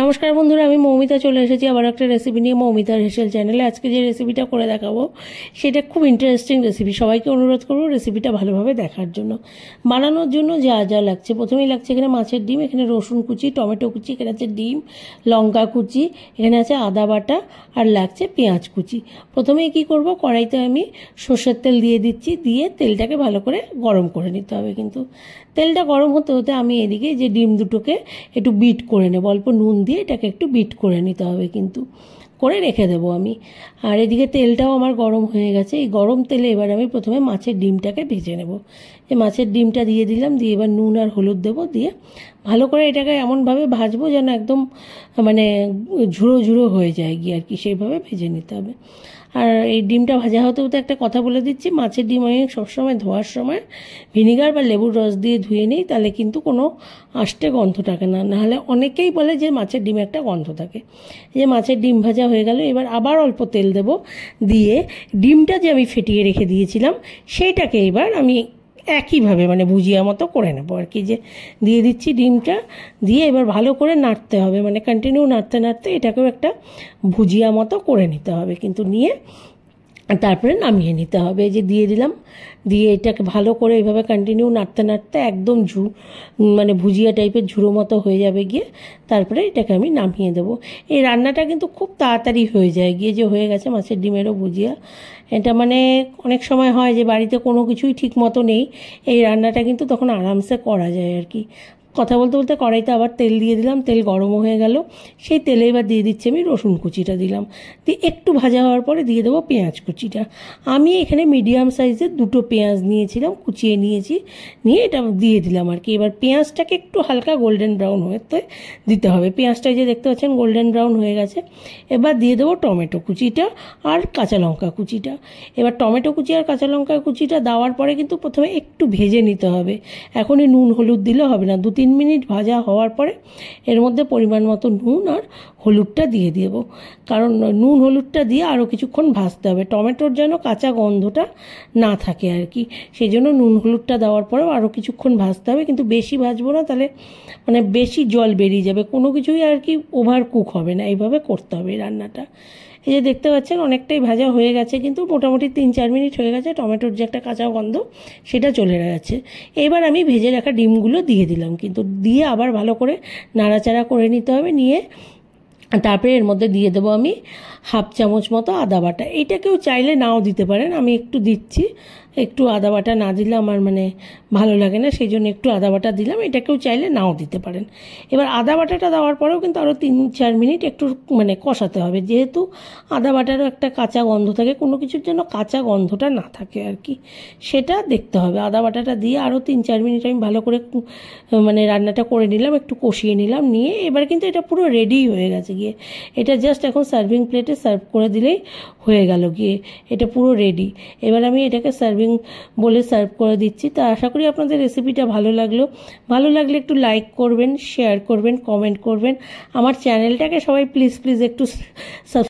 নমস্কার বন্ধুরা, আমি মৌমিতা চলে এসেছি আবার একটা রেসিপি নিয়ে মৌমিতার হেসেল চ্যানেলে। আজকে যে রেসিপিটা করে দেখাবো সেটা খুব ইন্টারেস্টিং রেসিপি। সবাইকে অনুরোধ করবো রেসিপিটা ভালোভাবে দেখার জন্য। বানানোর জন্য যা যা লাগছে, প্রথমেই লাগছে এখানে মাছের ডিম, এখানে রসুন কুচি, টমেটো কুচি, এখানে আছে ডিম, লঙ্কা কুচি, এখানে আছে আদা বাটা, আর লাগছে পেঁয়াজ কুচি। প্রথমেই কি করব, কড়াইতে আমি সর্ষের তেল দিয়ে দিচ্ছি, দিয়ে তেলটাকে ভালো করে গরম করে নিতে হবে। কিন্তু তেলটা গরম হতে হতে আমি এদিকে যে ডিম দুটোকে একটু বিট করে নেব, অল্প নুন দিয়ে এটাকে একটু বিট করে নিতে হবে, কিন্তু করে রেখে দেবো আমি। আর এদিকে তেলটাও আমার গরম হয়ে গেছে। এই গরম তেলে এবার আমি প্রথমে মাছের ডিমটাকে ভেজে নেব। এই মাছের ডিমটা দিয়ে দিলাম, দিয়ে এবার নুন আর হলুদ দেবো, দিয়ে ভালো করে এটাকে এমনভাবে ভাজবো যেন একদম মানে ঝুড়ো ঝুড়ো হয়ে যায় গিয়ে আর কি, সেইভাবে ভেজে নিতে হবে। আর এই ডিমটা ভাজা হতে হতে একটা কথা বলে দিচ্ছি, মাছের ডিম আমি সবসময় ধোয়ার সময় ভিনিগার বা লেবুর রস দিয়ে ধুয়ে নিই, তাহলে কিন্তু কোনো আষ্টে গন্ধ থাকে না। নাহলে অনেকেই বলে যে মাছের ডিমে একটা গন্ধ থাকে। এই যে মাছের ডিম ভাজা হয়ে গেল, এবার আবার অল্প তেল দেব, দিয়ে ডিমটা যে আমি ফেটিয়ে রেখে দিয়েছিলাম সেইটাকে এবার আমি একইভাবে মানে ভুজিয়া মতো করে নেবো আর কি। যে দিয়ে দিচ্ছি ডিমটা, দিয়ে এবার ভালো করে নাড়তে হবে, মানে কন্টিনিউ নাড়তে নাড়তে এটাকেও একটা ভুজিয়া মতো করে নিতে হবে, কিন্তু নিয়ে তারপরে নামিয়ে নিতে হবে। এই যে দিয়ে দিলাম, দিয়ে এটাকে ভালো করে এইভাবে কন্টিনিউ নাড়তে নাড়তে একদম মানে ভুজিয়া টাইপের ঝুড়ো মতো হয়ে যাবে গিয়ে, তারপরে এটাকে আমি নামিয়ে দেবো। এই রান্নাটা কিন্তু খুব তাড়াতাড়ি হয়ে যায় গিয়ে, যে হয়ে গেছে মাছের ডিমেরও ভুজিয়া। এটা মানে অনেক সময় হয় যে বাড়িতে কোনো কিছুই ঠিক মতো নেই, এই রান্নাটা কিন্তু তখন আরামসে করা যায় আর কি। কথা বলতে বলতে কড়াইতে আবার তেল দিয়ে দিলাম, তেল গরমও হয়ে গেল। সেই তেলে এবার দিয়ে দিচ্ছি আমি রসুন কুচিটা দিলাম, দিয়ে একটু ভাজা হওয়ার পরে দিয়ে দেবো পেঁয়াজ কুচিটা। আমি এখানে মিডিয়াম সাইজের দুটো পেঁয়াজ নিয়েছিলাম, কুচিয়ে নিয়েছি, নিয়ে এটা দিয়ে দিলাম আর কি। এবার পেঁয়াজটাকে একটু হালকা গোল্ডেন ব্রাউন হতে দিতে হবে। পেঁয়াজটা যে দেখতে পাচ্ছেন গোল্ডেন ব্রাউন হয়ে গেছে। এবার দিয়ে দেবো টমেটো কুচিটা আর কাঁচা লঙ্কা কুচিটা। এবার টমেটো কুচি আর কাঁচা লঙ্কা কুচিটা দেওয়ার পরে কিন্তু প্রথমে একটু ভেজে নিতে হবে, এখনই নুন হলুদ দিলে হবে না। 2-3 মিনিট ভাজা হওয়ার পরে এর মধ্যে পরিমাণ মতো নুন আর হলুদটা দিয়ে দেবো, কারণ নুন হলুদটা দিয়ে আরও কিছুক্ষণ ভাজতে হবে, টমেটোর যেন কাঁচা গন্ধটা না থাকে আর কি। সেই জন্য নুন হলুদটা দেওয়ার পরেও আরও কিছুক্ষণ ভাজতে হবে, কিন্তু বেশি ভাজবো না, তাহলে মানে বেশি জল বেরিয়ে যাবে, কোনো কিছুই আর কি ওভার কুক হবে না। এইভাবে করতে হবে এই রান্নাটা। এই যে দেখতে পাচ্ছেন অনেকটাই ভাজা হয়ে গেছে, কিন্তু মোটামুটি 3-4 মিনিট হয়ে গেছে, টমেটোর যে একটা কাঁচা গন্ধ সেটা চলে গেছে। এবার আমি ভেজে রাখা ডিমগুলো দিয়ে দিলাম, কিন্তু দিয়ে আবার ভালো করে নাড়াচাড়া করে নিতে হবে। নিয়ে তারপরে এর মধ্যে দিয়ে দেবো আমি 1/2 চামচ মতো আদা বাটা। এইটা কেউ চাইলে নাও দিতে পারেন, আমি একটু দিচ্ছি। একটু আদা বাটা না দিলে আমার মানে ভালো লাগে না, সেই জন্য একটু আদা বাটা দিলাম। এটা কেউ চাইলে নাও দিতে পারেন। এবার আদা বাটাটা দেওয়ার পরেও কিন্তু আরও 3-4 মিনিট একটু মানে কষাতে হবে, যেহেতু আদা বাটারও একটা কাঁচা গন্ধ থাকে, কোনো কিছুর জন্য কাঁচা গন্ধটা না থাকে আর কি, সেটা দেখতে হবে। আদা বাটাটা দিয়ে আরও 3-4 মিনিট আমি ভালো করে মানে রান্নাটা করে নিলাম, একটু কষিয়ে নিলাম। নিয়ে এবার কিন্তু এটা পুরো রেডি হয়ে গেছে গিয়ে, এটা জাস্ট এখন সার্ভিং প্লেটে সার্ভ করে দিলেই হয়ে গেল গিয়ে, এটা পুরো রেডি। এবার আমি এটাকে সার্ভিং বলে সার্ভ করে দিচ্ছি। তা আশা করি আপনাদের রেসিপিটা ভালো লাগলে একটু লাইক করবেন, শেয়ার করবেন, কমেন্ট করবেন। আমার চ্যানেলটাকে সবাই প্লিজ একটু